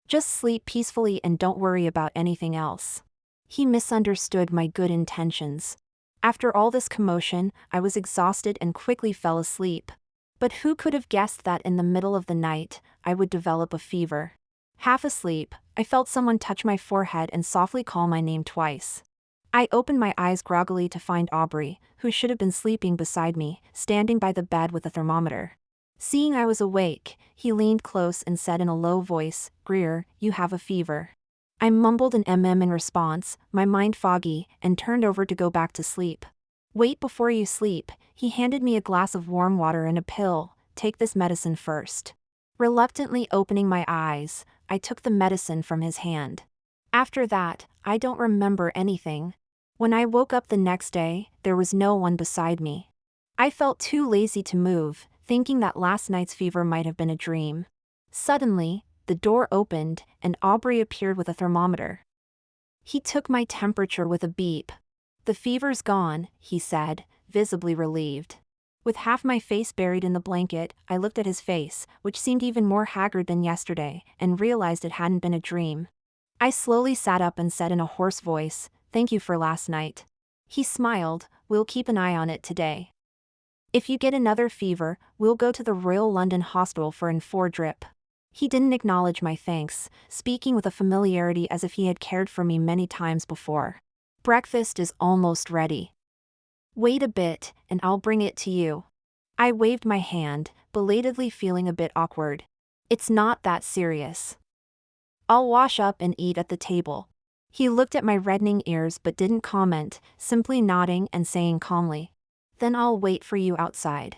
Just sleep peacefully and don't worry about anything else." He misunderstood my good intentions. After all this commotion, I was exhausted and quickly fell asleep. But who could have guessed that in the middle of the night, I would develop a fever? Half asleep, I felt someone touch my forehead and softly call my name twice. I opened my eyes groggily to find Aubrey, who should have been sleeping beside me, standing by the bed with a thermometer. Seeing I was awake, he leaned close and said in a low voice, "Greer, you have a fever." I mumbled an in response, my mind foggy, and turned over to go back to sleep. "Wait before you sleep." He handed me a glass of warm water and a pill. "Take this medicine first." Reluctantly opening my eyes, I took the medicine from his hand. After that, I don't remember anything. When I woke up the next day, there was no one beside me. I felt too lazy to move, thinking that last night's fever might have been a dream. Suddenly, the door opened, and Aubrey appeared with a thermometer. He took my temperature with a beep. "The fever's gone," he said, visibly relieved. With half my face buried in the blanket, I looked at his face, which seemed even more haggard than yesterday, and realized it hadn't been a dream. I slowly sat up and said in a hoarse voice, "Thank you for last night." He smiled, "We'll keep an eye on it today. If you get another fever, we'll go to the Royal London Hospital for an 4 drip." He didn't acknowledge my thanks, speaking with a familiarity as if he had cared for me many times before. "Breakfast is almost ready. Wait a bit, and I'll bring it to you." I waved my hand, belatedly feeling a bit awkward. "It's not that serious. I'll wash up and eat at the table." He looked at my reddening ears but didn't comment, simply nodding and saying calmly, "Then I'll wait for you outside."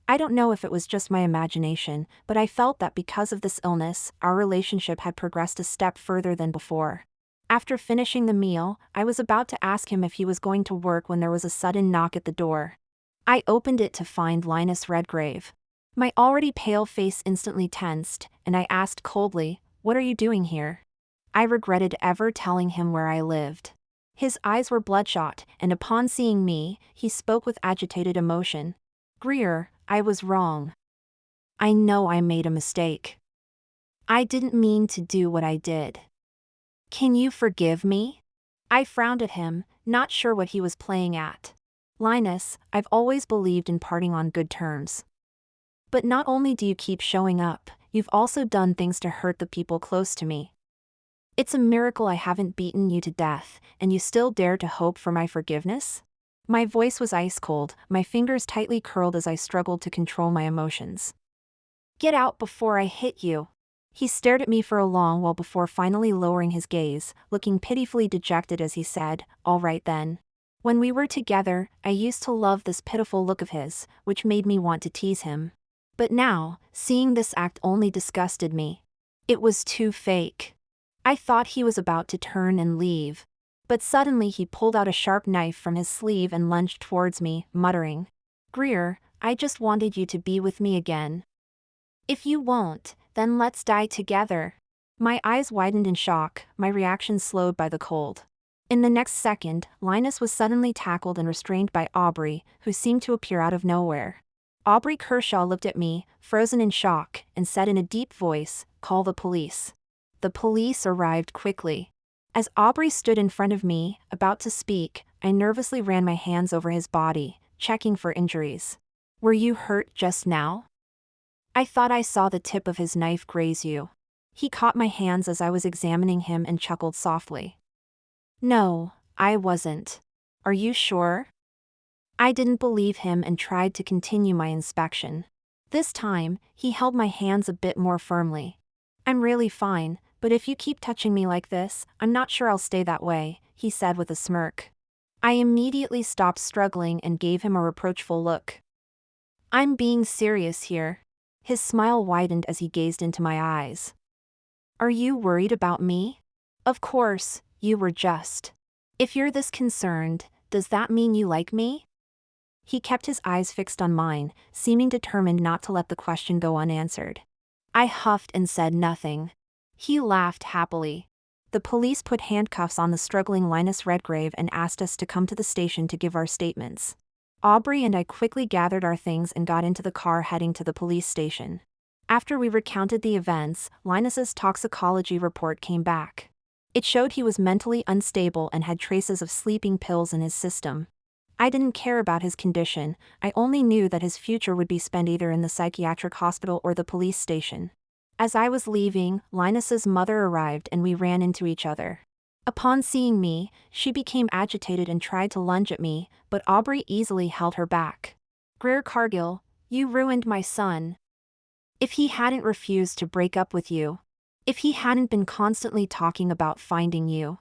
I don't know if it was just my imagination, but I felt that because of this illness, our relationship had progressed a step further than before. After finishing the meal, I was about to ask him if he was going to work when there was a sudden knock at the door. I opened it to find Linus Redgrave. My already pale face instantly tensed, and I asked coldly, "What are you doing here?" I regretted ever telling him where I lived. His eyes were bloodshot, and upon seeing me, he spoke with agitated emotion. "Greer, I was wrong. I know I made a mistake. I didn't mean to do what I did. Can you forgive me?" I frowned at him, not sure what he was playing at. "Linus, I've always believed in parting on good terms. But not only do you keep showing up, you've also done things to hurt the people close to me. It's a miracle I haven't beaten you to death, and you still dare to hope for my forgiveness?" My voice was ice cold, my fingers tightly curled as I struggled to control my emotions. "Get out before I hit you." He stared at me for a long while before finally lowering his gaze, looking pitifully dejected as he said, "All right then. When we were together, I used to love this pitiful look of his, which made me want to tease him. But now, seeing this act only disgusted me. It was too fake." I thought he was about to turn and leave. But suddenly he pulled out a sharp knife from his sleeve and lunged towards me, muttering, "Greer, I just wanted you to be with me again. If you won't, then let's die together." My eyes widened in shock, my reaction slowed by the cold. In the next second, Linus was suddenly tackled and restrained by Aubrey, who seemed to appear out of nowhere. Aubrey Kershaw looked at me, frozen in shock, and said in a deep voice, "Call the police." The police arrived quickly. As Aubrey stood in front of me, about to speak, I nervously ran my hands over his body, checking for injuries. "Were you hurt just now? I thought I saw the tip of his knife graze you." He caught my hands as I was examining him and chuckled softly. "No, I wasn't. Are you sure?" I didn't believe him and tried to continue my inspection. This time, he held my hands a bit more firmly. "I'm really fine, but if you keep touching me like this, I'm not sure I'll stay that way," he said with a smirk. I immediately stopped struggling and gave him a reproachful look. "I'm being serious here." His smile widened as he gazed into my eyes. "Are you worried about me? Of course, you were just. If you're this concerned, does that mean you like me?" He kept his eyes fixed on mine, seeming determined not to let the question go unanswered. I huffed and said nothing. He laughed happily. The police put handcuffs on the struggling Linus Redgrave and asked us to come to the station to give our statements. Aubrey and I quickly gathered our things and got into the car heading to the police station. After we recounted the events, Linus's toxicology report came back. It showed he was mentally unstable and had traces of sleeping pills in his system. I didn't care about his condition, I only knew that his future would be spent either in the psychiatric hospital or the police station. As I was leaving, Linus's mother arrived and we ran into each other. Upon seeing me, she became agitated and tried to lunge at me, but Aubrey easily held her back. "Greer Cargill, you ruined my son. If he hadn't refused to break up with you, if he hadn't been constantly talking about finding you,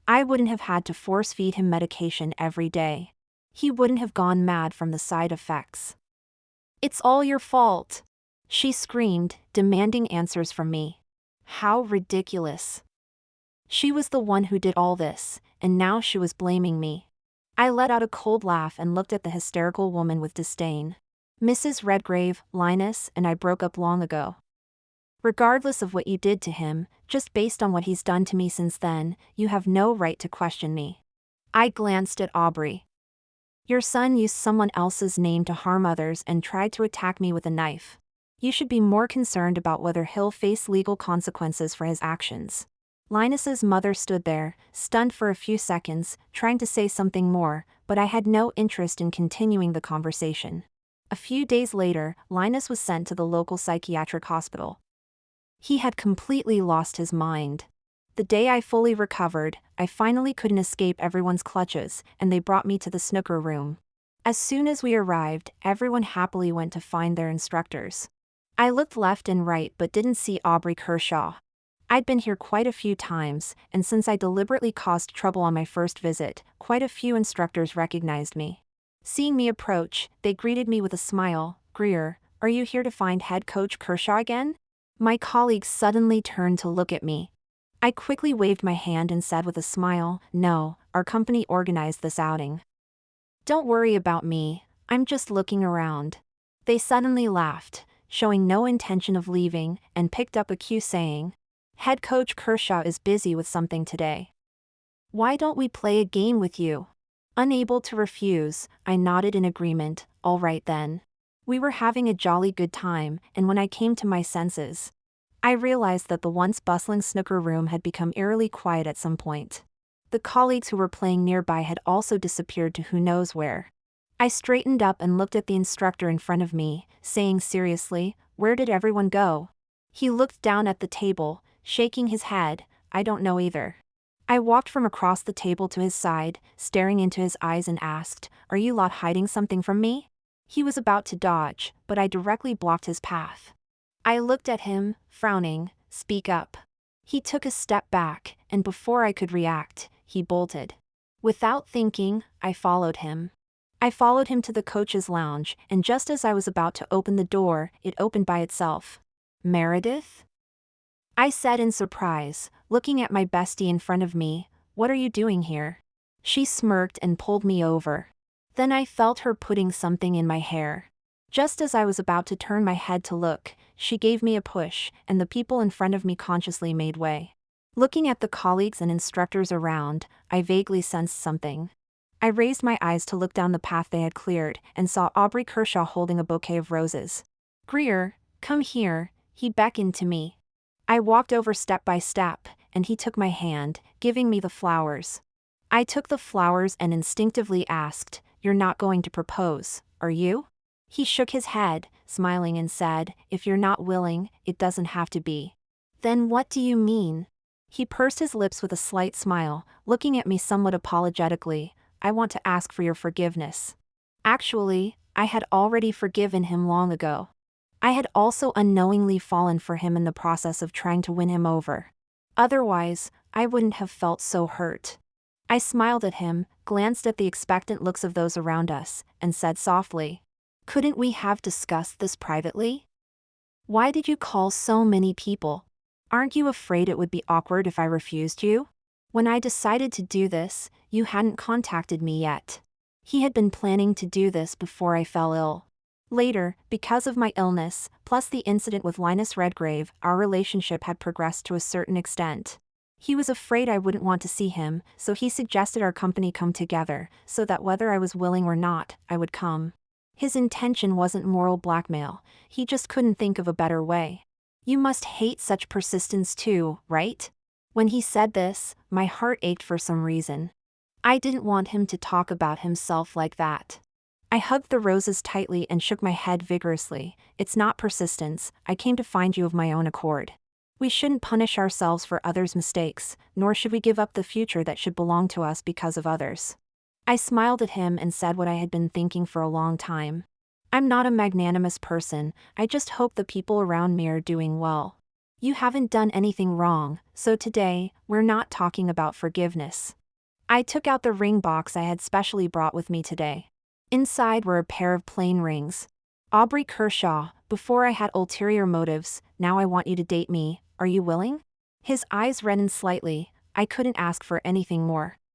I wouldn't have had to force feed him medication every day. He wouldn't have gone mad from the side effects. It's all your fault," she screamed, demanding answers from me. How ridiculous. She was the one who did all this, and now she was blaming me. I let out a cold laugh and looked at the hysterical woman with disdain. "Mrs. Redgrave, Linus and I broke up long ago. Regardless of what you did to him, just based on what he's done to me since then, you have no right to question me." I glanced at Aubrey. "Your son used someone else's name to harm others and tried to attack me with a knife. You should be more concerned about whether he'll face legal consequences for his actions." Linus's mother stood there, stunned for a few seconds, trying to say something more, but I had no interest in continuing the conversation. A few days later, Linus was sent to the local psychiatric hospital. He had completely lost his mind. The day I fully recovered, I finally couldn't escape everyone's clutches, and they brought me to the snooker room. As soon as we arrived, everyone happily went to find their instructors. I looked left and right but didn't see Aubrey Kershaw. I'd been here quite a few times, and since I deliberately caused trouble on my first visit, quite a few instructors recognized me. Seeing me approach, they greeted me with a smile. "Greer, are you here to find head coach Kershaw again?" My colleagues suddenly turned to look at me. I quickly waved my hand and said with a smile, "No, our company organized this outing. Don't worry about me, I'm just looking around." They suddenly laughed, showing no intention of leaving, and picked up a cue saying, "Head coach Kershaw is busy with something today. Why don't we play a game with you?" Unable to refuse, I nodded in agreement. "All right then." We were having a jolly good time, and when I came to my senses, I realized that the once bustling snooker room had become eerily quiet at some point. The colleagues who were playing nearby had also disappeared to who knows where. I straightened up and looked at the instructor in front of me, saying seriously, "Where did everyone go?" He looked down at the table, shaking his head. "I don't know either." I walked from across the table to his side, staring into his eyes and asked, "Are you lot hiding something from me?" He was about to dodge, but I directly blocked his path. I looked at him, frowning. "Speak up." He took a step back, and before I could react, he bolted. Without thinking, I followed him. I followed him to the coach's lounge, and just as I was about to open the door, it opened by itself. "Meredith?" I said in surprise, looking at my bestie in front of me. "What are you doing here?" She smirked and pulled me over. Then I felt her putting something in my hair. Just as I was about to turn my head to look, she gave me a push, and the people in front of me consciously made way. Looking at the colleagues and instructors around, I vaguely sensed something. I raised my eyes to look down the path they had cleared, and saw Aubrey Kershaw holding a bouquet of roses. "Greer, come here," he beckoned to me. I walked over step by step, and he took my hand, giving me the flowers. I took the flowers and instinctively asked, "You're not going to propose, are you?" He shook his head, smiling and said, "If you're not willing, it doesn't have to be." "Then what do you mean?" He pursed his lips with a slight smile, looking at me somewhat apologetically. "I want to ask for your forgiveness." Actually, I had already forgiven him long ago. I had also unknowingly fallen for him in the process of trying to win him over. Otherwise, I wouldn't have felt so hurt. I smiled at him, glanced at the expectant looks of those around us, and said softly, "Couldn't we have discussed this privately? Why did you call so many people? Aren't you afraid it would be awkward if I refused you? When I decided to do this, you hadn't contacted me yet." He had been planning to do this before I fell ill. Later, because of my illness, plus the incident with Linus Redgrave, our relationship had progressed to a certain extent. He was afraid I wouldn't want to see him, so he suggested our company come together, so that whether I was willing or not, I would come. His intention wasn't moral blackmail, he just couldn't think of a better way. You must hate such persistence too, right? When he said this, my heart ached for some reason. I didn't want him to talk about himself like that. I hugged the roses tightly and shook my head vigorously. "It's not persistence, I came to find you of my own accord. We shouldn't punish ourselves for others' mistakes, nor should we give up the future that should belong to us because of others." I smiled at him and said what I had been thinking for a long time. I'm not a magnanimous person, I just hope the people around me are doing well. You haven't done anything wrong, so today, we're not talking about forgiveness. I took out the ring box I had specially brought with me today. Inside were a pair of plain rings. "Aubrey Kershaw, before I had ulterior motives, now I want you to date me, are you willing?" His eyes reddened slightly. I couldn't ask for anything more.